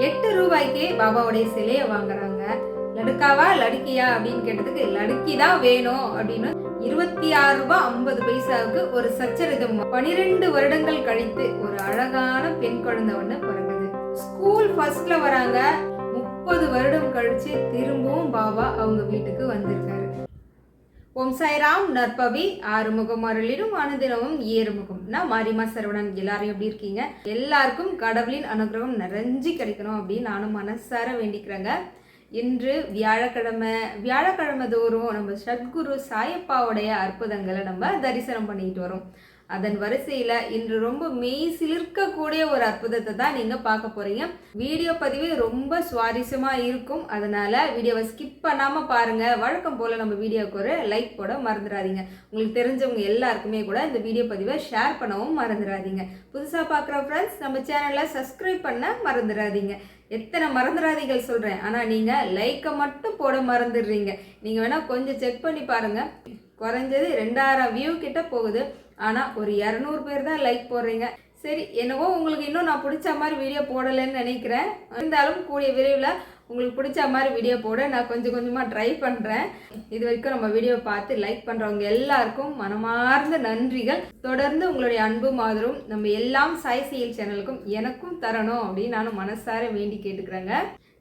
8 ரூபாய்க்கு பாபாவுடைய சிலையை வாங்குறாங்க. லடுக்காவா லடுக்கியா அப்படின்னு கேட்டதுக்கு லடுக்கி தான் வேணும் அப்படின்னு 26 ரூபாய் 50 பைசாவுக்கு ஒரு சச்சரிதம் 12 வருடங்கள் கழித்து ஒரு அழகான பெண் குழந்தை ஒண்ணு பிறகுது. ஸ்கூல் ஃபர்ஸ்ட்ல வராங்க. 30 வருடம் கழிச்சு திரும்பவும் பாபா அவங்க வீட்டுக்கு வந்திருக்காரு. ஓம் சாய்ராம். நற்பவி ஆறுமுகம் அருளிடும் அனுதினமும் ஏறுமுகம். நான் மாரிமா சரவணன். எல்லாரும் எப்படி இருக்கீங்க? எல்லாருக்கும் கடவுளின் அனுகிரகம் நிறைஞ்சு கிடைக்கணும் அப்படின்னு நானும் மனசார வேண்டிக்கிறேங்க. இன்று வியாழக்கிழமை தோறும் நம்ம சத்குரு சாயப்பாவுடைய அற்புதங்களை நம்ம தரிசனம் பண்ணிட்டு வரோம். அதன் வரிசையில் இன்று ரொம்ப மெய் சிலிர்க்கக்கூடிய ஒரு அற்புதத்தை தான் நீங்கள் பார்க்க போகிறீங்க. வீடியோ பதிவு ரொம்ப சுவாரஸ்யமாக இருக்கும். அதனால் வீடியோவை ஸ்கிப் பண்ணாமல் பாருங்கள். வழக்கம் போல் நம்ம வீடியோவுக்கு ஒரு லைக் போட மறந்துடாதீங்க. உங்களுக்கு தெரிஞ்சவங்க எல்லாருக்குமே கூட இந்த வீடியோ பதிவை ஷேர் பண்ணவும் மறந்துடாதீங்க. புதுசாக பார்க்குற ஃப்ரெண்ட்ஸ் நம்ம சேனலை சப்ஸ்கிரைப் பண்ண மறந்துடாதீங்க. எத்தனை மறந்துடாதீர்கள் சொல்கிறேன், ஆனால் நீங்கள் லைக்கை மட்டும் போட மறந்துடுறீங்க. நீங்கள் வேணால் கொஞ்சம் செக் பண்ணி பாருங்கள். குறைஞ்சது 2000 வியூ கிட்ட போகுது, ஆனால் ஒரு 200 பேர் தான் லைக் போடுறீங்க. சரி, என்னவோ உங்களுக்கு இன்னும் நான் பிடிச்ச மாதிரி வீடியோ போடலைன்னு நினைக்கிறேன். இருந்தாலும் கூடிய விரைவில் உங்களுக்கு பிடிச்ச மாதிரி வீடியோ போட நான் கொஞ்சமாக ட்ரை பண்ணுறேன். இது வரைக்கும் நம்ம வீடியோ பார்த்து லைக் பண்ணுறவங்க எல்லாருக்கும் மனமார்ந்த நன்றிகள். தொடர்ந்து உங்களுடைய அன்பும் ஆதரவும் நம்ம எல்லாம் சாய் செயல் சேனலுக்கும் எனக்கும் தரணும் அப்படின்னு நானும் மனசார வேண்டி கேட்டுக்கிறேங்க.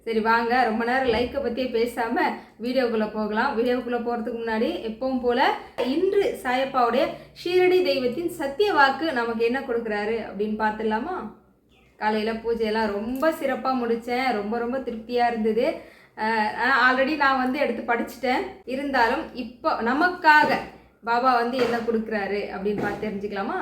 சரி வாங்க, ரொம்ப நேரம் லைக்கை பற்றியே பேசாமல் வீடியோக்குள்ளே போகலாம். வீடியோக்குள்ளே போகிறதுக்கு முன்னாடி எப்பவும் போல் இன்று சாயப்பாவுடைய ஷீரடி தெய்வத்தின் சத்திய வாக்கு நமக்கு என்ன கொடுக்குறாரு அப்படின்னு பார்த்துடலாமா? காலையில் பூஜையெல்லாம் ரொம்ப சிறப்பாக முடித்தேன். ரொம்ப திருப்தியாக இருந்தது. ஆல்ரெடி நான் எடுத்து படிச்சுட்டேன். இருந்தாலும் இப்போ நமக்காக பாபா என்ன கொடுக்குறாரு அப்படின்னு பார்த்து தெரிஞ்சுக்கலாமா?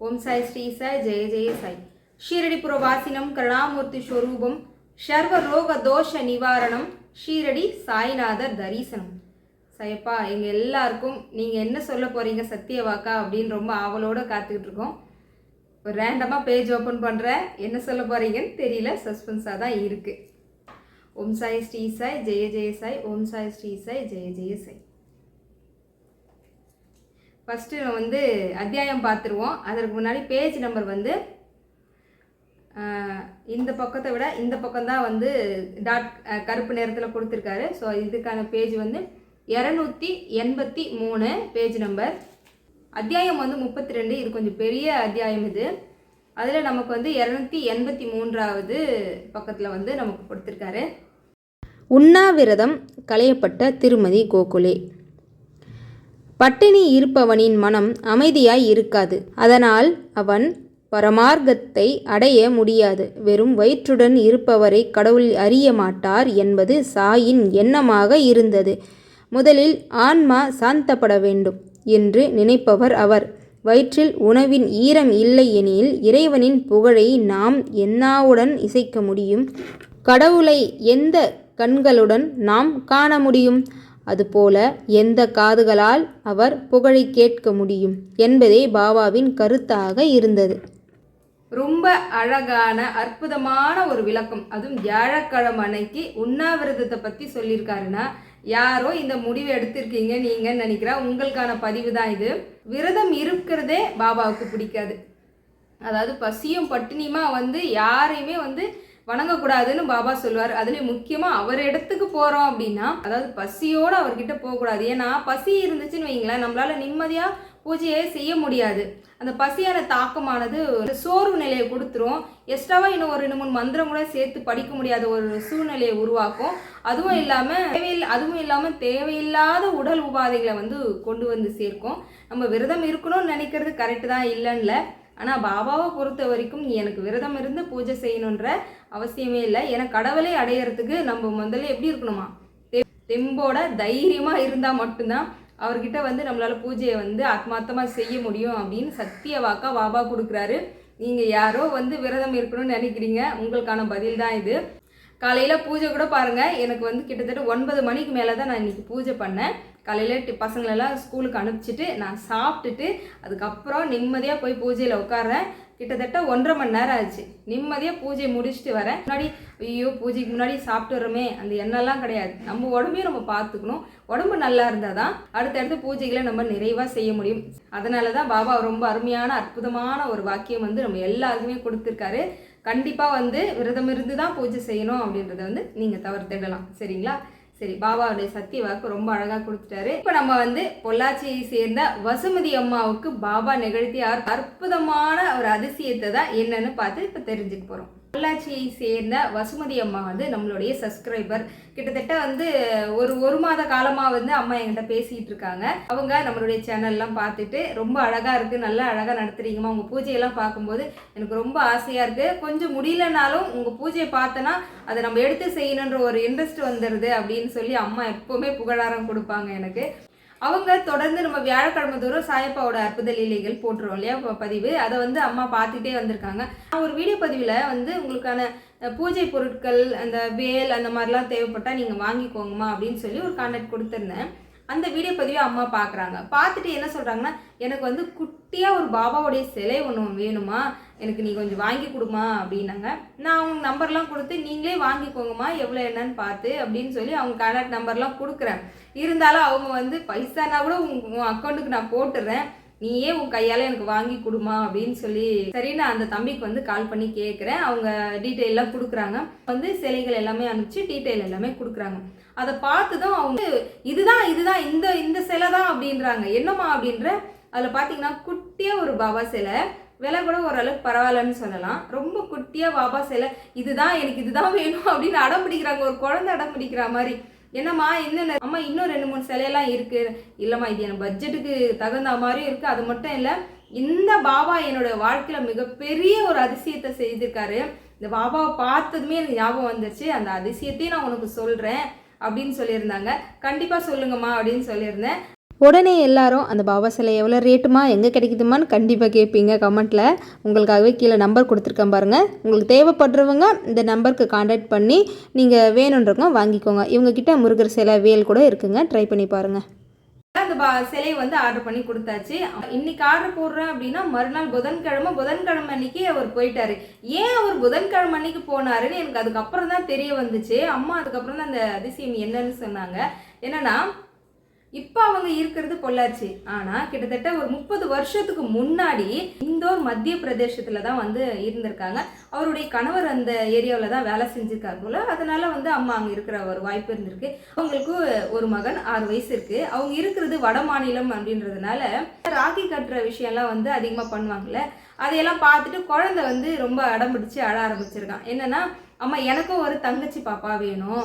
ஓம் சாய் ஸ்ரீ சாய் ஜெய ஜெய சாய். ஷீரடி புரவாசினம் கருணாமூர்த்தி ஸ்வரூபம் சர்வ ரோக தோஷ நிவாரணம் ஷீரடி சாய்நாதர் தரிசனம். சாயப்பா, எங்கள் எல்லாருக்கும் நீங்கள் என்ன சொல்ல போகிறீங்க சத்திய வாக்கா அப்படின்னு ரொம்ப ஆவலோடு காத்துக்கிட்டு இருக்கோம். ஒரு ரேண்டமாக பேஜ் ஓப்பன் பண்ணுறேன். என்ன சொல்ல போகிறீங்கன்னு தெரியல, சஸ்பென்ஸாக தான் இருக்குது. ஓம் சாய் ஸ்ரீ சாய் ஜெய ஜெய சாய். ஓம் சாய் ஸ்ரீ சாய் ஜெய ஜெய சாய். ஃபஸ்ட்டு அத்தியாயம் பார்த்துருவோம். அதற்கு முன்னாடி பேஜ் நம்பர் இந்த பக்கத்தை விட இந்த பக்கம் தான் டாட் கருப்பு நேரத்தில் கொடுத்துருக்காரு. ஸோ இதுக்கான பேஜ் 283 பேஜ் நம்பர். அத்தியாயம் 32. இது கொஞ்சம் பெரிய அத்தியாயம். இது அதில் நமக்கு 283வது பக்கத்தில் நமக்கு கொடுத்துருக்காரு. உண்ணாவிரதம் களையப்பட்ட திருமதி கோகுலே. பட்டினி இருப்பவனின் மனம் அமைதியாய் இருக்காது. அதனால் அவன் பரமார்க்கத்தை அடைய முடியாது. வெறும் வயிற்றுடன் இருப்பவரை கடவுள் அறிய மாட்டார் என்பது சாயின் எண்ணமாக இருந்தது. முதலில் ஆன்மா சாந்தப்பட வேண்டும் என்று நினைப்பவர் அவர். வயிற்றில் உணவின் ஈரம் இல்லை எனில் இறைவனின் புகழை நாம் என்னாவுடன் இசைக்க முடியும்? கடவுளை எந்த கண்களுடன் நாம் காண முடியும்? அதுபோல எந்த காதுகளால் அவர் புகழை கேட்க முடியும் என்பதே பாபாவின் கருத்தாக இருந்தது. ரொம்ப அழகான அற்புதமான ஒரு விளக்கம். அதுவும் வியாழக்கிழமை அன்னைக்கு உண்ணாவிரதத்தை பற்றி சொல்லியிருக்காருன்னா, யாரோ இந்த முடிவு எடுத்திருக்கீங்க நீங்கள் நினைக்கிறா உங்களுக்கான பதிவு தான் இது. விரதம் இருக்கிறதே பாபாவுக்கு பிடிக்காது. அதாவது பசியும் பட்டினியுமா யாரையுமே வணங்கக்கூடாதுன்னு பாபா சொல்லுவார். அதுலேயும் முக்கியமாக அவர் இடத்துக்கு போகிறோம் அப்படின்னா, அதாவது பசியோடு அவர்கிட்ட போகக்கூடாது. ஏன்னா பசி இருந்துச்சுன்னு வைங்களேன், நம்மளால் நிம்மதியாக பூஜையை செய்ய முடியாது. அந்த பசியான தாக்கமானது ஒரு சோர்வு நிலையை கொடுத்துரும். எக்ஸ்ட்ராவாக இன்னும் ஒரு 2-3 மந்திரம் கூட சேர்த்து படிக்க முடியாத ஒரு சூழ்நிலையை உருவாக்கும். அதுவும் இல்லாமல் தேவையில்லாத உடல் உபாதைகளை கொண்டு சேர்க்கும். நம்ம விரதம் இருக்கணும்னு நினைக்கிறது கரெக்டு தான், இல்லைன்னு. ஆனால் பாபாவை பொறுத்த வரைக்கும் எனக்கு விரதம் இருந்து பூஜை செய்யணுன்ற அவசியமே இல்லை. ஏன்னா கடவுளை அடையிறதுக்கு நம்ம முதல்ல எப்படி இருக்கணுமா, தெம்போட தைரியமாக இருந்தால் மட்டும்தான் அவர்கிட்ட நம்மளால் பூஜையை ஆத்மார்த்தமாக செய்ய முடியும் அப்படின்னு சத்திய வாக்கா பாபா கொடுக்குறாரு. நீங்கள் யாரோ விரதம் இருக்கணும்னு நினைக்கிறீங்க, உங்களுக்கான பதில் தான் இது. காலையில் பூஜை கூட பாருங்கள், எனக்கு கிட்டத்தட்ட 9 மணிக்கு மேலே தான் நான் இன்றைக்கி பூஜை பண்ணேன். காலையில் பசங்களெல்லாம் ஸ்கூலுக்கு அனுப்பிச்சிட்டு நான் சாப்பிட்டுட்டு அதுக்கப்புறம் நிம்மதியாக போய் பூஜையில் உட்கார்றேன். கிட்டத்தட்ட 1.5 மணி நேரம் ஆச்சு. நிம்மதியாக பூஜை முடிச்சுட்டு வரேன். முன்னாடி பூஜைக்கு முன்னாடி சாப்பிட்டு வரோமே அந்த எண்ணெல்லாம் கிடையாது. நம்ம உடம்பையும் நம்ம பார்த்துக்கணும். உடம்பு நல்லா இருந்தால் தான் அடுத்தடுத்த பூஜைகளை நம்ம நிறைவாக செய்ய முடியும். அதனால தான் பாபா ரொம்ப அருமையான அற்புதமான ஒரு வாக்கியம் நம்ம எல்லாருக்குமே கொடுத்துருக்காரு. கண்டிப்பாக வந்து விரதம் இருந்து தான் பூஜை செய்யணும் அப்படின்றத வந்து நீங்கள் தவிர்த்திடலாம். சரிங்களா? சரி, பாபாவுடைய சத்திய வாக்கு ரொம்ப அழகாக கொடுத்துட்டாரு. இப்போ நம்ம வந்து பொள்ளாச்சியை சேர்ந்த வசுமதி அம்மாவுக்கு பாபா நிகழ்த்திய அற்புதமான ஒரு அதிசயத்தை தான் என்னன்னு பார்த்து இப்போ தெரிஞ்சுக்க போகிறோம். பொள்ளாச்சியை சேர்ந்த வசுமதி அம்மா வந்து நம்மளுடைய சப்ஸ்கிரைபர். கிட்டத்தட்ட வந்து ஒரு மாத காலமாக வந்து அம்மா என்கிட்ட பேசிகிட்டு இருக்காங்க. அவங்க நம்மளுடைய சேனல்லாம் பார்த்துட்டு ரொம்ப அழகாக இருக்குது, நல்லா அழகாக நடத்துறீங்கம்மா, உங்கள் பூஜையெல்லாம் பார்க்கும்போது எனக்கு ரொம்ப ஆசையாக இருக்குது, கொஞ்சம் முடியலனாலும் உங்கள் பூஜையை பார்த்தோன்னா அதை நம்ம எடுத்து செய்யணுன்ற ஒரு இன்ட்ரெஸ்ட் வந்துடுது அப்படின்னு சொல்லி அம்மா எப்போவுமே புகழாரம் கொடுப்பாங்க எனக்கு. அவங்க தொடர்ந்து நம்ம வியாழக்கிழமை தோறும் சாயப்பாவோட அற்புத லீலைகள் போட்டுருவோம் இல்லையா பதிவு, அதை வந்து அம்மா பார்த்துட்டே வந்திருக்காங்க. நான் ஒரு வீடியோ பதிவில் வந்து உங்களுக்கான பூஜை பொருட்கள் அந்த வேல் அந்த மாதிரிலாம் தேவைப்பட்டால் நீங்கள் வாங்கிக்கோங்கம்மா அப்படின்னு சொல்லி ஒரு கான்டாக்ட் கொடுத்துருந்தேன். அந்த வீடியோ பதிவை அம்மா பார்க்குறாங்க. பார்த்துட்டு என்ன சொல்கிறாங்கன்னா, எனக்கு வந்து குட்டியாக ஒரு பாபாவுடைய சிலை ஒன்று வேணுமா, எனக்கு நீ கொஞ்சம் வாங்கி கொடுமா அப்படின்னாங்க. நான் அவங்க நம்பர்லாம் கொடுத்து நீங்களே வாங்கிக்கோங்கம்மா எவ்வளோ என்னன்னு பார்த்து அப்படின்னு சொல்லி அவங்க கான்டாக்ட் நம்பர்லாம் கொடுக்குறேன். இருந்தாலும் அவங்க வந்து பைசானா கூட உன் அக்கௌண்ட்டுக்கு நான் போட்டுடுறேன், நீயே உன் கையால் எனக்கு வாங்கி கொடுமா அப்படின்னு சொல்லி சரி நான் அந்த தம்பிக்கு வந்து கால் பண்ணி கேட்குறேன். அவங்க டீட்டெயிலாம் கொடுக்குறாங்க, வந்து சிலைகள் எல்லாமே அனுப்பிச்சு டீட்டெயில் எல்லாமே கொடுக்குறாங்க. அதை பார்த்துதான் அவங்க இதுதான் இந்த சிலை தான் அப்படின்றாங்க. என்னம்மா அப்படின்ற அதில் பார்த்தீங்கன்னா குட்டியாக ஒரு பாபா சிலை, விலை கூட ஓரளவுக்கு பரவாயில்லன்னு சொல்லலாம். ரொம்ப குட்டியாக பாபா சிலை, எனக்கு இதுதான் வேணும் அப்படின்னு அடம் பிடிக்கிறாங்க, ஒரு குழந்தை அடம் பிடிக்கிற மாதிரி. என்னம்மா இன்னும் அம்மா இன்னும் 2-3 சிலையெல்லாம் இருக்குது. இல்லைம்மா இது எனக்கு பட்ஜெட்டுக்கு தகுந்த மாதிரியும் இருக்குது. அது மட்டும் இல்லை, இந்த பாபா என்னோட வாழ்க்கையில் மிகப்பெரிய ஒரு அதிசயத்தை செய்திருக்காரு. இந்த பாபாவை பார்த்ததுமே எனக்கு ஞாபகம் வந்துருச்சு, அந்த அதிசயத்தையும் நான் உனக்கு சொல்கிறேன் அப்படின்னு சொல்லியிருந்தாங்க. கண்டிப்பாக சொல்லுங்கம்மா அப்படின்னு சொல்லியிருந்தேன். உடனே எல்லாரும் அந்த பாபா சிலை எவ்வளோ ரேட்டுமா, எங்கே கிடைக்குதுமான்னு கண்டிப்பாக கேட்பீங்க கமெண்ட்டில். உங்களுக்காகவே கீழே நம்பர் கொடுத்துருக்கேன் பாருங்கள். உங்களுக்கு தேவைப்படுறவங்க இந்த நம்பருக்கு கான்டாக்ட் பண்ணி நீங்கள் வேணுன்றவங்க வாங்கிக்கோங்க. இவங்கக்கிட்ட முருகர் சிலை வேல் கூட இருக்குங்க, ட்ரை பண்ணி பாருங்கள். அந்த சிலையை வந்து ஆர்டர் பண்ணி கொடுத்தாச்சு. இன்னைக்கு ஆர்டர் போடுறேன் அப்படின்னா மறுநாள் புதன்கிழமை அன்னைக்கு அவர் போயிட்டாரு. ஏன் அவர் புதன்கிழமை அன்னைக்கு போனாருன்னு எனக்கு அதுக்கப்புறம் தான் தெரிய வந்துச்சு. அம்மா அதுக்கப்புறம் தான் அந்த அதிசயம் என்னன்னு சொன்னாங்க. என்னன்னா, இப்போ அவங்க இருக்கிறது பொள்ளாச்சி, ஆனால் கிட்டத்தட்ட ஒரு 30 வருஷத்துக்கு முன்னாடி இந்தோர் மத்திய பிரதேசத்தில் தான் வந்து இருந்திருக்காங்க. அவருடைய கணவர் அந்த ஏரியாவில் தான் வேலை செஞ்சுருக்காரு போல. அதனால வந்து அம்மா அங்கே இருக்கிற ஒரு வாய்ப்பு இருந்திருக்கு. அவங்களுக்கு ஒரு மகன் 6 வயசு இருக்குது. அவங்க இருக்கிறது வட மாநிலம் அப்படின்றதுனால ராக்கி கட்டுற விஷயம்லாம் வந்து அதிகமாக பண்ணுவாங்கள்ல, அதையெல்லாம் பார்த்துட்டு குழந்தை வந்து ரொம்ப அடம் பிடிச்சி அழ ஆரம்பிச்சிருக்கான். என்னன்னா, அம்மா எனக்கும் ஒரு தங்கச்சி பாப்பா வேணும்,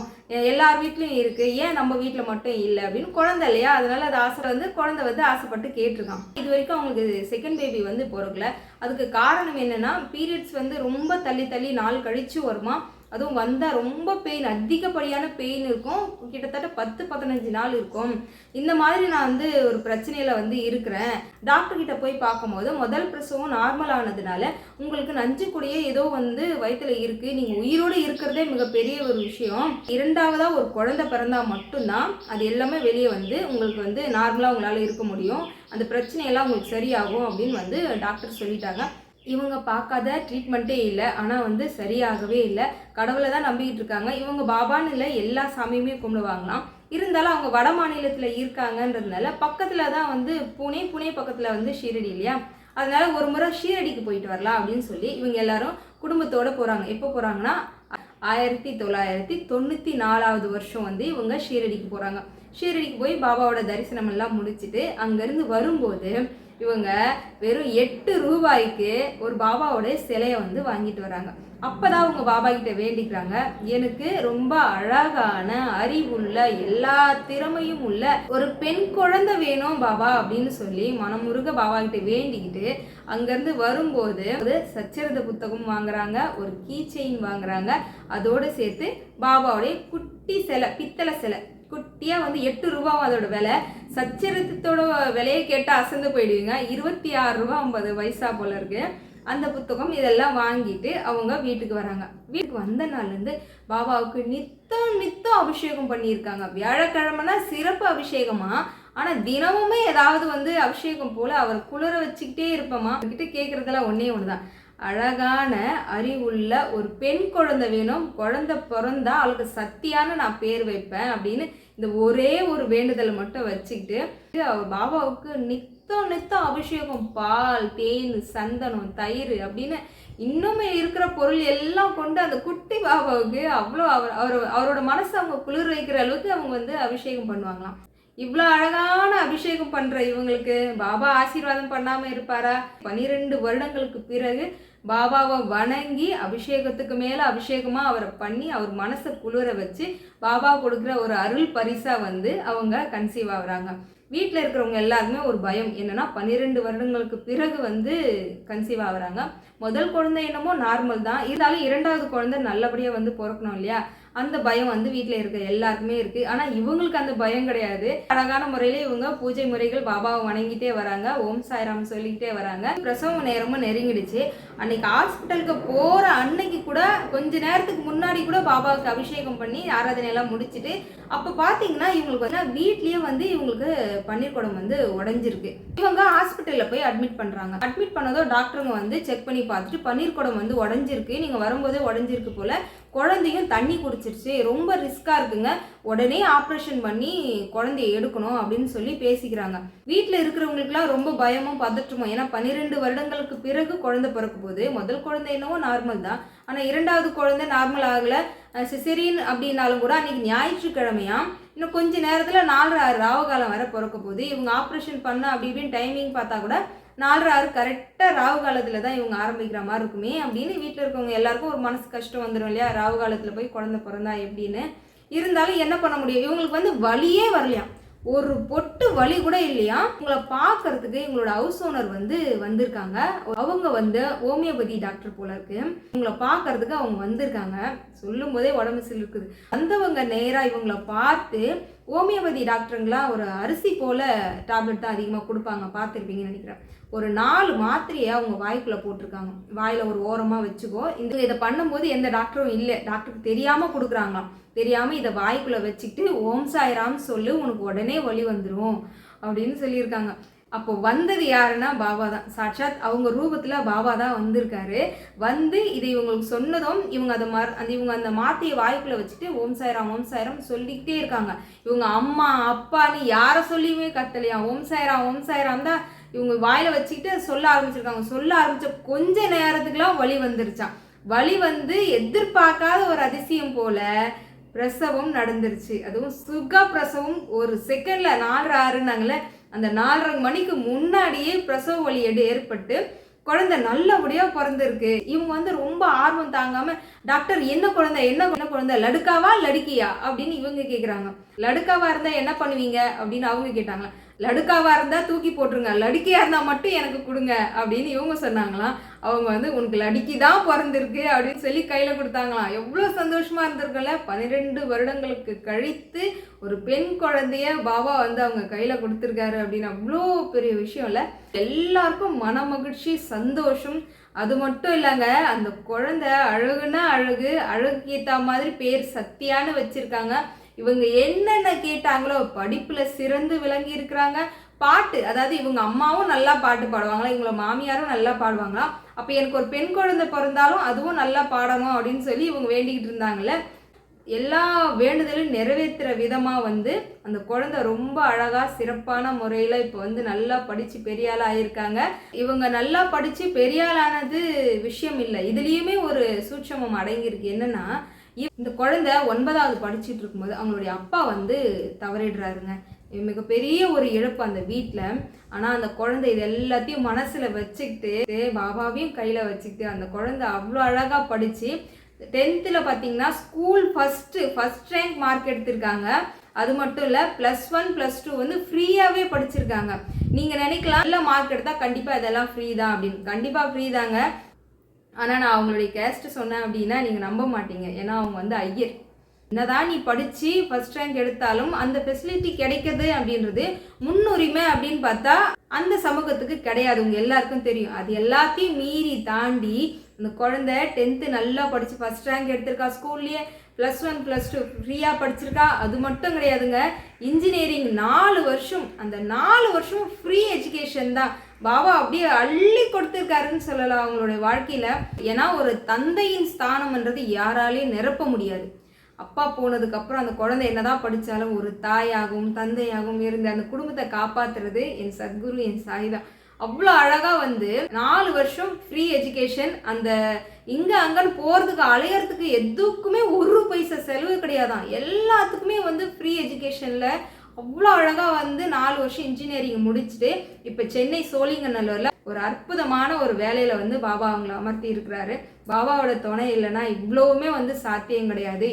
எல்லார் வீட்லையும் இருக்குது, ஏன் நம்ம வீட்டில் மட்டும் இல்லை அப்படின்னு. குழந்தை இல்லையா, அதனால அது குழந்தை வந்து ஆசைப்பட்டு கேட்டிருக்கான். இது வரைக்கும் அவங்களுக்கு செகண்ட் பேபி வந்து பிறக்கல. அதுக்கு காரணம் என்னன்னா, பீரியட்ஸ் வந்து ரொம்ப தள்ளி நாள் கழிச்சு வருமா. அதுவும் வந்தால் ரொம்ப பெயின், அதிகப்படியான பெயின் இருக்கும். கிட்டத்தட்ட 10-15 நாள் இருக்கும். இந்த மாதிரி நான் வந்து ஒரு பிரச்சனையில் வந்து இருக்கிறேன். டாக்டர்கிட்ட போய் பார்க்கும்போது முதல் பிரசவம் நார்மல் ஆனதுனால உங்களுக்கு நஞ்சு கூடயே ஏதோ வந்து வயிற்றுல இருக்குது, நீங்கள் உயிரோடு இருக்கிறதே மிகப்பெரிய ஒரு விஷயம். இரண்டாவதாக ஒரு குழந்தை பிறந்தா மட்டும்தான் அது எல்லாமே வெளியே வந்து உங்களுக்கு வந்து நார்மலாக உங்களால் இருக்க முடியும், அந்த பிரச்சனையெல்லாம் உங்களுக்கு சரியாகும் அப்படின்னு வந்து டாக்டர் சொல்லிட்டாங்க. இவங்க பார்க்காத ட்ரீட்மெண்ட்டே இல்லை, ஆனால் வந்து சரியாகவே இல்லை. கடவுளை தான் நம்பிக்கிட்டு இருக்காங்க. இவங்க பாபான்னு இல்லை, எல்லா சாமியுமே கும்பிடுவாங்களாம். இருந்தாலும் அவங்க வட மாநிலத்தில் இருக்காங்கன்றதுனால பக்கத்தில் தான் வந்து புனே பக்கத்தில் வந்து ஷீரடி இல்லையா, அதனால ஒரு முறை ஷீரடிக்கு போயிட்டு வரலாம் அப்படின்னு சொல்லி இவங்க எல்லாரும் குடும்பத்தோடு போகிறாங்க. எப்போ போகிறாங்கன்னா 1994வது வருஷம் வந்து இவங்க ஷீரடிக்கு போகிறாங்க. ஷீரடிக்கு போய் பாபாவோட தரிசனம் எல்லாம் முடிச்சுட்டு அங்கேருந்து வரும்போது இவங்க வெறும் 8 ரூபாய்க்கு ஒரு பாபாவோட சிலையை வந்து வாங்கிட்டு வராங்க. அப்போதான் அவங்க பாபா கிட்ட வேண்டிக்கிறாங்க, எனக்கு ரொம்ப அழகான அறிவுள்ள எல்லா திறமையும் உள்ள ஒரு பெண் குழந்தை வேணும் பாபா அப்படின்னு சொல்லி மனமுருக பாபா கிட்ட வேண்டிக்கிட்டு அங்கேருந்து வரும்போது ஒரு சச்சரித புத்தகம் வாங்குறாங்க, ஒரு கீ செயின் வாங்குறாங்க. அதோடு சேர்த்து பாபாவோடைய குட்டி சிலை, பித்தளை சிலை குட்டியாக வந்து 8 ரூபாவும் அதோட விலை. சச்சரித்தோட விலையை கேட்டால் அசந்து போயிடுவீங்க. 26 ரூபா 50 பைசா போல இருக்கு அந்த புத்தகம். இதெல்லாம் வாங்கிட்டு அவங்க வீட்டுக்கு வராங்க. வீட்டுக்கு வந்த நாள்லேருந்து பாபாவுக்கு நித்தம் அபிஷேகம் பண்ணியிருக்காங்க. வியாழக்கிழமைனா சிறப்பு அபிஷேகமா, ஆனால் தினமுமே ஏதாவது வந்து அபிஷேகம் போல் அவர் குளிர வச்சுக்கிட்டே இருப்போமா. அவர்கிட்ட கேட்குறதெல்லாம் ஒன்று தான், அழகான அறிவுள்ள ஒரு பெண் குழந்தை வேணும், குழந்தை பிறந்தா அவளுக்கு சத்தியான நான் பேர் வைப்பேன் அப்படின்னு இந்த ஒரே ஒரு வேண்டுதலை மட்டும் வச்சுக்கிட்டு அவர் பாபாவுக்கு நித்தம் அபிஷேகம், பால், தேன், சந்தனம், தயிர் அப்படின்னு இன்னுமே இருக்கிற பொருள் எல்லாம் கொண்டு அந்த குட்டி பாபாவுக்கு அவ்வளோ அவரோட மனசை அவங்க குளிர் வைக்கிற அளவுக்கு அவங்க வந்து அபிஷேகம் பண்ணுவாங்களாம். இவ்வளோ அழகான அபிஷேகம் பண்ற இவங்களுக்கு பாபா ஆசீர்வாதம் பண்ணாம இருப்பாரா? 12 வருடங்களுக்கு பிறகு பாபாவை வணங்கி அபிஷேகத்துக்கு மேல அபிஷேகமா அவரை பண்ணி அவர் மனசை குளிர வச்சு பாபா கொடுக்குற ஒரு அருள் பரிசா வந்து அவங்க கன்சீவ் ஆகுறாங்க. வீட்டில் இருக்கிறவங்க எல்லாருமே ஒரு பயம் என்னன்னா 12 வருடங்களுக்கு பிறகு வந்து கன்சீவ் ஆகுறாங்க. முதல் குழந்தை என்னமோ நார்மல் தான், இருந்தாலும் 2வது குழந்தை நல்லபடியாக வந்து பிறக்கணும் இல்லையா, அந்த பயம் வந்து வீட்டில் இருக்க எல்லாருக்குமே இருக்குது. ஆனால் இவங்களுக்கு அந்த பயம் கிடையாது. அழகான முறையில் இவங்க பூஜை முறைகள் பாபாவை வணங்கிட்டே வராங்க, ஓம் சாய்ராம் சொல்லிக்கிட்டே வராங்க. பிரசவ நேரமும் நெருங்கிடுச்சு. அன்னைக்கு ஹாஸ்பிட்டலுக்கு போகிற அன்னைக்கு கூட கொஞ்ச நேரத்துக்கு முன்னாடி கூட பாபாவுக்கு அபிஷேகம் பண்ணி ஆராதனையெல்லாம் முடிச்சுட்டு அப்போ பார்த்தீங்கன்னா இவங்களுக்கு வந்து வீட்லேயே வந்து இவங்களுக்கு பன்னீர் குடம் வந்து உடஞ்சிருக்கு. இவங்க ஹாஸ்பிட்டலில் போய் அட்மிட் பண்ணுறாங்க. அட்மிட் பண்ணதோ டாக்டருங்க வந்து செக் பண்ணி பார்த்துட்டு பன்னீர் குடம் வந்து உடஞ்சிருக்கு, நீங்கள் வரும்போதே உடஞ்சிருக்கு போல், குழந்தையும் தண்ணி குடிச்சிருச்சு, ரொம்ப ரிஸ்காக இருக்குங்க, உடனே ஆப்ரேஷன் பண்ணி குழந்தைய எடுக்கணும் அப்படின்னு சொல்லி பேசிக்கிறாங்க. வீட்டில் இருக்கிறவங்களுக்குலாம் ரொம்ப பயமும் பதற்றமும். ஏன்னா 12 வருடங்களுக்கு பிறகு குழந்தை பிறக்க போகுது. முதல் குழந்தை என்னவோ நார்மல் தான், ஆனால் 2வது குழந்தை நார்மல் ஆகலை, சிசேரியன் அப்படின்னாலும் கூட அன்றைக்கி ஞாயிற்றுக்கிழமையா, இன்னும் கொஞ்ச நேரத்தில் 4:30 ராவு காலம் வர பிறக்க போகுது. இவங்க ஆப்ரேஷன் பண்ண அப்படி இப்படின்னு டைமிங் பார்த்தா கூட 4:30 கரெக்டாக ராவு காலத்தில் தான் இவங்க ஆரம்பிக்கிற மாதிரி இருக்குமே அப்படின்னு வீட்டில் இருக்கவங்க எல்லாருக்கும் ஒரு மனசு கஷ்டம் வந்துடும் இல்லையா, ராவு காலத்தில் போய் குழந்தை பிறந்தா எப்படின்னு. இருந்தாலும் என்ன பண்ண முடியும், இவங்களுக்கு வந்து வலியே வரலையாம், ஒரு பொட்டு வலி கூட இல்லையா. உங்களை பார்க்கறதுக்கு எங்களோட ஹவுஸ் ஓனர் வந்து வந்திருக்காங்க. அவங்க வந்து ஹோமியோபதி டாக்டர் போல இருக்கு. உங்களை பார்க்கறதுக்கு அவங்க வந்திருக்காங்க. சொல்லும் போதே உடம்பு சிலிருக்குது. வந்தவங்க நேராக இவங்களை பார்த்து, ஹோமியோபதி டாக்டருங்களாம் ஒரு அரிசி போல டேப்லெட் தான் அதிகமாக கொடுப்பாங்க, பார்த்துருப்பீங்கன்னு நினைக்கிறேன். ஒரு 4 மாத்திரையை அவங்க வாய்க்குள்ளே போட்டிருக்காங்க. வாயில் ஒரு ஓரமாக வச்சுக்கோ. இதை பண்ணும்போது எந்த டாக்டரும் இல்லை, டாக்டருக்கு தெரியாமல் கொடுக்குறாங்களாம். தெரியாமல் இதை வாய்க்குள்ளே வச்சுக்கிட்டு ஓம் சாய்ராம் சொல்லு, உனக்கு உடனே வலி வந்துடும் அப்படின்னு சொல்லியிருக்காங்க. அப்போ வந்தது யாருன்னா பாபா தான், சாட்சாத் அவங்க ரூபத்தில் பாபா தான் வந்திருக்காரு. வந்து இதை இவங்களுக்கு சொன்னதும் இவங்க இவங்க அந்த மாத்தியை வாய்க்குள்ளே வச்சுட்டு ஓம் சாய்ராம் சொல்லிக்கிட்டே இருக்காங்க. இவங்க அம்மா அப்பான்னு யாரை சொல்லியுமே கத்தலையா, ஓம் சாய்ராம் தான் இவங்க வாயில் வச்சுக்கிட்டு சொல்ல ஆரம்பிச்சிருக்காங்க. சொல்ல ஆரம்பித்த கொஞ்ச நேரத்துக்குலாம் வலி வந்துருச்சான். வலி வந்து எதிர்பார்க்காத ஒரு அதிசயம் போல பிரசவம் நடந்துருச்சு. அதுவும் சுக பிரசவம். ஒரு செகண்ட்ல 4:06 அந்த 4:30 மணிக்கு முன்னாடியே பிரசவ வலி ஏற்பட்டு குழந்தை நல்லபடியாக பிறந்திருக்கு. இவங்க வந்து ரொம்ப ஆர்வம் தாங்காம, டாக்டர் என்ன குழந்தை லடுக்காவா லடுக்கியா அப்படின்னு இவங்க கேட்குறாங்க. லடுக்காவா இருந்தால் என்ன பண்ணுவீங்க அப்படின்னு அவங்க கேட்டாங்க. லடுக்காவா இருந்தால் தூக்கி போட்டுருங்க, லடுக்கியா இருந்தால் மட்டும் எனக்கு கொடுங்க அப்படின்னு இவங்க சொன்னாங்களாம். அவங்க வந்து உனக்கு லடுக்கி தான் பிறந்திருக்கு அப்படின்னு சொல்லி கையில் கொடுத்தாங்களாம். எவ்வளோ சந்தோஷமாக இருந்திருக்குல்ல. 12 வருடங்களுக்கு கழித்து ஒரு பெண் குழந்தைய பாபா வந்து அவங்க கையில் கொடுத்துருக்காரு அப்படின்னு அவ்வளோ பெரிய விஷயம் இல்லை. எல்லாருக்கும் மன மகிழ்ச்சி, சந்தோஷம். அது மட்டும் இல்லைங்க, அந்த குழந்தை அழகுன்னா அழகுக்கு ஏற்ற மாதிரி பேர் சத்தியான்னு வச்சிருக்காங்க. இவங்க என்னென்ன கேட்டாங்களோ படிப்பில் சிறந்து விளங்கி இருக்கிறாங்க. பாட்டு, அதாவது இவங்க அம்மாவும் நல்லா பாட்டு பாடுவாங்களா, இவங்கள மாமியாரும் நல்லா பாடுவாங்களா. அப்போ எனக்கு ஒரு பெண் குழந்தை பிறந்தாலும் அதுவும் நல்லா பாடணும் அப்படின்னு சொல்லி இவங்க வேண்டிக்கிட்டு இருந்தாங்கல்ல. எல்லா வேண்டுதலும் நிறைவேற்றுற விதமாக வந்து அந்த குழந்தை ரொம்ப அழகாக சிறப்பான முறையில் இப்போ வந்து நல்லா படித்து பெரிய ஆள் ஆகியிருக்காங்க. இவங்க நல்லா படித்து பெரிய ஆள் ஆனது விஷயம் இல்லை, இதுலேயுமே ஒரு சூட்சமம் அடங்கியிருக்கு. என்னென்னா, இந்த குழந்தை 9வது படிச்சுட்டு இருக்கும்போது அவங்களுடைய அப்பா வந்து தவறிடுறாருங்க. மிகப்பெரிய ஒரு இழப்பு அந்த வீட்டில். ஆனால் அந்த குழந்தை இது எல்லாத்தையும் மனசில் வச்சுக்கிட்டு பாபாவையும் கையில் வச்சுக்கிட்டு அந்த குழந்தை அவ்வளோ அழகாக படித்து 10th பார்த்தீங்கன்னா ஸ்கூல் ஃபஸ்ட் ரேங்க் மார்க் எடுத்திருக்காங்க. அது மட்டும் இல்லை, +1 +2 வந்து ஃப்ரீயாகவே படிச்சிருக்காங்க. நீங்கள் நினைக்கலாம் நல்ல மார்க் எடுத்தால் கண்டிப்பாக இதெல்லாம் ஃப்ரீ தான் அப்படின்னு. கண்டிப்பாக ஃப்ரீ தாங்க. ஆனால் நான் அவங்களுடைய கேஸ்ட்டு சொன்னேன் அப்படின்னா நீங்கள் நம்ப மாட்டீங்க. ஏன்னா அவங்க வந்து ஐயர். என்னதான் நீ படித்து ஃபஸ்ட் ரேங்க் எடுத்தாலும் அந்த ஃபெசிலிட்டி கிடைக்கிது அப்படின்றது முன்னுரிமை அப்படின்னு பார்த்தா அந்த சமூகத்துக்கு கிடையாது. உங்க எல்லாருக்கும் தெரியும். அது எல்லாத்தையும் மீறி தாண்டி அந்த குழந்தை 10th நல்லா படித்து ஃபஸ்ட் ரேங்க் எடுத்திருக்கா. ஸ்கூல்லேயே +1 +2 ஃப்ரீயாக படிச்சிருக்கா. அது மட்டும் கிடையாதுங்க, இன்ஜினியரிங் 4 வருஷம், அந்த 4 வருஷம் ஃப்ரீ எஜுகேஷன் தான். பாபா அப்படியே அள்ளி கொடுத்துருக்காருன்னு சொல்லலாம் அவங்களுடைய வாழ்க்கையில். ஏன்னா ஒரு தந்தையின் ஸ்தானம்ன்றது யாராலையும் நிரப்ப முடியாது. அப்பா போனதுக்கப்புறம் அந்த குழந்தை என்னதான் படித்தாலும் ஒரு தாயாகவும் தந்தையாகவும் இருந்து அந்த குடும்பத்தை காப்பாற்றுறது என் சத்குரு, என் சாய் தான். அவ்வளோ அழகாக வந்து 4 வருஷம் ஃப்ரீ எஜுகேஷன். அந்த இங்கே அங்கன்னு போகிறதுக்கு அலையறதுக்கு எதுக்குமே ஒரு பைசா செலவு கிடையாதான். எல்லாத்துக்குமே வந்து ஃப்ரீ எஜுகேஷனில் அவ்வளோ அழகாக வந்து 4 வருஷம் இன்ஜினியரிங் முடிச்சுட்டு இப்போ சென்னை சோழிங்கநல்லூரில் ஒரு அற்புதமான ஒரு வேலையில் வந்து பாபா அவங்கள அமர்த்தி இருக்கிறாரு. பாபாவோட துணை இல்லைன்னா இவ்வளவுமே வந்து சாத்தியம் கிடையாது.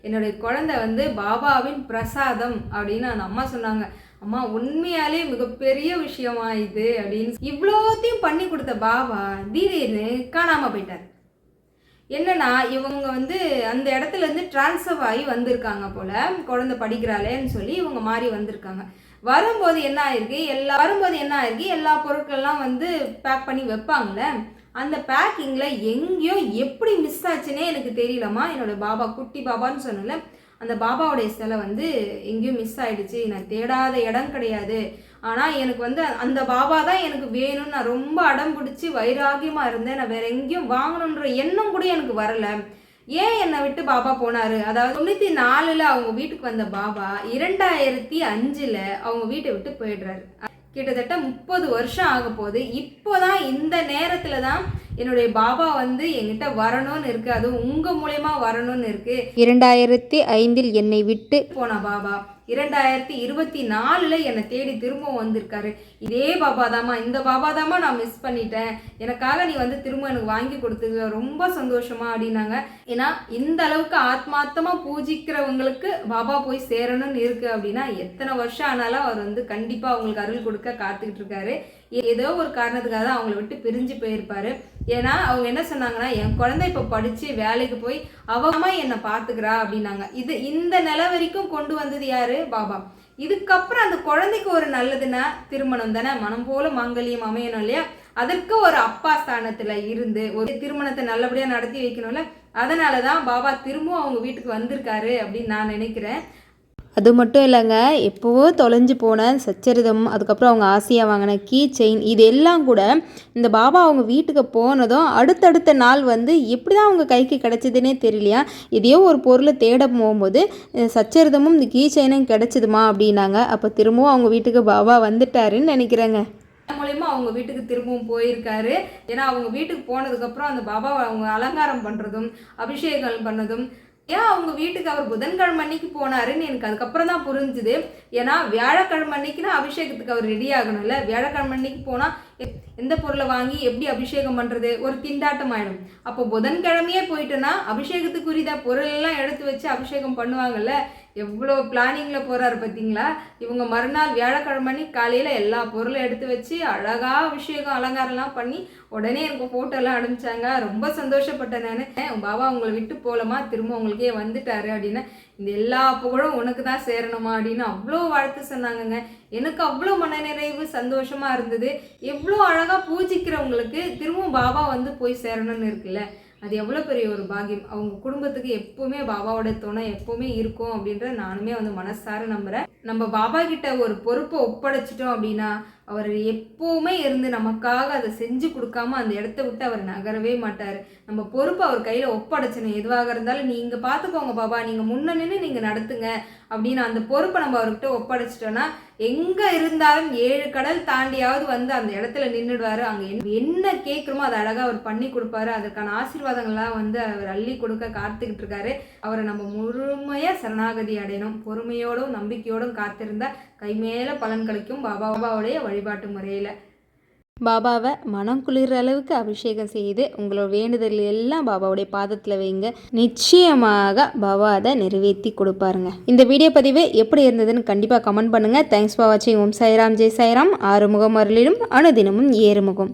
என்னுடைய குழந்தை வந்து பாபாவின் பிரசாதம் அப்படின்னு அந்த அம்மா சொன்னாங்க. அம்மா உண்மையாலே மிகப்பெரிய விஷயமா இது அப்படின்னு. இவ்வளோத்தையும் பண்ணி கொடுத்த பாபா திடீர்னு காணாமல் போயிட்டார். என்னன்னா இவங்க வந்து அந்த இடத்துல இருந்து டிரான்ஸ்ஃபர் ஆகி வந்திருக்காங்க போல, குழந்தை படிக்கிறாளேன்னு சொல்லி இவங்க மாறி வந்திருக்காங்க. வரும்போது என்ன ஆயிருக்கு, எல்லா பொருட்கள்லாம் வந்து பேக் பண்ணி வைப்பாங்களே, அந்த பேக்கிங்கில் எங்கேயோ எப்படி மிஸ் ஆச்சுன்னே எனக்கு தெரியலம்மா. என்னோட பாபா, குட்டி பாபான்னு சொன்னல, அந்த பாபாவுடைய சிலை வந்து எங்கேயும் மிஸ் ஆயிடுச்சு. நான் தேடாத இடம் கிடையாது. ஆனால் எனக்கு வந்து அந்த பாபா தான் எனக்கு வேணும்னு நான் ரொம்ப அடம் பிடிச்சி வைராகியமாக இருந்தேன். நான் வேற எங்கேயும் வாங்கணுன்ற எண்ணம் கூட எனக்கு வரலை. ஏன் என்னை விட்டு பாபா போனார்? அதாவது 94 அவங்க வீட்டுக்கு வந்த பாபா 2005 அவங்க வீட்டை விட்டு போயிடுறாரு. கிட்டத்தட்ட 30 வருஷம் ஆக போகுது. இப்போதான் இந்த நேரத்தில் தான் என்னுடைய பாபா வந்து என்கிட்ட வரணும்னு இருக்கு, அதுவும் உங்க மூலமா வரணும்னு இருக்கு. 2005 என்னை விட்டு போன பாபா 2024 என்னை தேடி திரும்பவும் வந்திருக்காரு. இதே பாபா தாமா, இந்த பாபா தாமா நான் மிஸ் பண்ணிட்டேன், எனக்காக நீ வந்து திரும்ப எனக்கு வாங்கி கொடுத்தது ரொம்ப சந்தோஷமா அப்படின்னாங்க. ஏன்னா இந்த அளவுக்கு ஆத்மார்த்தமா பூஜிக்கிறவங்களுக்கு பாபா போய் சேரணும்னு இருக்கு அப்படின்னா எத்தனை வருஷம் ஆனாலும் அவர் வந்து கண்டிப்பா அவங்களுக்கு அருள் கொடுக்க காத்துக்கிட்டு இருக்காரு. ஏதோ ஒரு காரணத்துக்காக தான் அவங்கள விட்டு பிரிஞ்சு போயிருப்பாரு. ஏன்னா அவங்க என்ன சொன்னாங்கன்னா, என் குழந்தை இப்போ படிச்சு வேலைக்கு போய் அவமா என்னை பார்த்துக்கிறா அப்படின்னாங்க. இந்த நிலை வரைக்கும் கொண்டு வந்தது யாரு? பாபா. இதுக்கப்புறம் அந்த குழந்தைக்கு ஒரு நல்லதுன்னா திருமணம் தானே, மனம் போல மாங்கல்யம் அமையணும் இல்லையா? அதற்கு ஒரு அப்பா ஸ்தானத்துல இருந்து ஒரு திருமணத்தை நல்லபடியா நடத்தி வைக்கணும்ல. அதனாலதான் பாபா திரும்பவும் அவங்க வீட்டுக்கு வந்திருக்காரு அப்படின்னு நான் நினைக்கிறேன். அது மட்டும் இல்லைங்க, எப்போவோ தொலைஞ்சு போன சச்சரிதம், அதுக்கப்புறம் அவங்க ஆசையாக வாங்கின கீ செயின், இது எல்லாம் கூட இந்த பாபா அவங்க வீட்டுக்கு போனதும் அடுத்தடுத்த நாள் வந்து எப்படி தான் அவங்க கைக்கு கிடைச்சதுன்னே தெரியலையா. எதையோ ஒரு பொருளை தேட போகும்போது சச்சரிதமும் இந்த கீ செயினும் கிடைச்சிதுமா அப்படின்னாங்க. அப்போ திரும்பவும் அவங்க வீட்டுக்கு பாபா வந்துட்டாருன்னு நினைக்கிறேங்க. மூலயமா அவங்க வீட்டுக்கு திரும்பவும் போயிருக்காரு. ஏன்னா அவங்க வீட்டுக்கு போனதுக்கப்புறம் அந்த பாபாவை அவங்க அலங்காரம் பண்ணுறதும் அபிஷேகம் பண்ணதும், ஏன் அவங்க வீட்டுக்கு அவர் புதன்கிழமை அன்னைக்கு போனாருன்னு எனக்கு அதுக்கப்புறம் தான் புரிஞ்சுது. ஏன்னா வியாழக்கிழமை அன்னைக்குன்னா அபிஷேகத்துக்கு அவர் ரெடி ஆகணும்ல. வியாழக்கிழமை அன்னைக்கு போனால் எந்த பொருளை வாங்கி எப்படி அபிஷேகம் பண்ணுறது, ஒரு திண்டாட்டம் ஆகிடும். அப்போ புதன்கிழமையே போயிட்டோன்னா அபிஷேகத்துக்குரிய பொருள் எல்லாம் எடுத்து வச்சு அபிஷேகம் பண்ணுவாங்கல்ல. எவ்வளோ பிளானிங்கில் போகிறாரு பார்த்தீங்களா? இவங்க மறுநாள் வியாழக்கிழமை காலையில் எல்லா பொருளும் எடுத்து வச்சு அழகாக அபிஷேகம் அலங்காரம்லாம் பண்ணி உடனே எனக்கு ஃபோட்டோலாம் அனுப்பிச்சாங்க. ரொம்ப சந்தோஷப்பட்டேன் நான். பாபா உங்களை விட்டு போகலமா, திரும்ப உங்களுக்கே வந்துட்டாரு அப்படின்னு. இந்த எல்லா புகழும் உனக்கு தான் சேரணுமா அப்படின்னு அவ்வளோ வாழ்த்து சொன்னாங்கங்க. எனக்கு அவ்வளோ மனநிறைவு சந்தோஷமா இருந்தது. எவ்வளோ அழகாக பூஜிக்கிறவங்களுக்கு திரும்பவும் பாபா வந்து போய் சேரணும்னு இருக்குல்ல, அது எவ்வளோ பெரிய ஒரு பாக்கியம். அவங்க குடும்பத்துக்கு எப்பவுமே பாபாவோட துணை எப்பவுமே இருக்கும் அப்படின்ற நானுமே வந்து மனசார நம்புகிறேன். நம்ம பாபா கிட்ட ஒரு பொறுப்பை ஒப்படைச்சிட்டோம் அப்படின்னா அவர் எப்பவுமே இருந்து நமக்காக அதை செஞ்சு கொடுக்காம அந்த இடத்த விட்டு அவர் நகரவே மாட்டார். நம்ம பொறுப்பை அவர் கையில் ஒப்படைச்சணும். எதுவாக இருந்தாலும் நீங்கள் பார்த்துக்கோங்க பாபா, நீங்கள் முன்ன நின்று நீங்கள் நடத்துங்க அப்படின்னு அந்த பொறுப்பை நம்ம அவர்கிட்ட ஒப்படைச்சிட்டோன்னா எங்கே இருந்தாலும் 7 கடல் தாண்டியாவது வந்து அந்த இடத்துல நின்றுடுவார். அங்கே என்ன கேட்குறோமோ அதை அழகாக அவர் பண்ணி கொடுப்பாரு. அதற்கான ஆசீர்வாதங்கள்லாம் வந்து அவர் அள்ளி கொடுக்க காத்துக்கிட்டு இருக்காரு. அவரை நம்ம முழுமையாக சரணாகதி அடையணும். பொறுமையோடும் நம்பிக்கையோடும் காத்திருந்தா கைமேல பலன் கிடைக்கும் பாபாவுடைய வழிபாட்டு முறையில். பாபாவை மனம் குளிர்ற அளவுக்கு அபிஷேகம் செய்து உங்களோட வேண்டுதல் எல்லாம் பாபாவுடைய பாதத்தில் வைங்க. நிச்சயமாக பாபா அதை நிறைவேற்றி கொடுப்பாருங்க. இந்த வீடியோ பதிவு எப்படி இருந்ததுன்னு கண்டிப்பாக கமெண்ட் பண்ணுங்கள். தேங்க்ஸ் ஃபார் வாட்சிங். ஓம் சாய்ராம், ஜெய் சாய்ராம். ஆறுமுகம் அருளிலும் அனுதினமும் ஏறுமுகம்.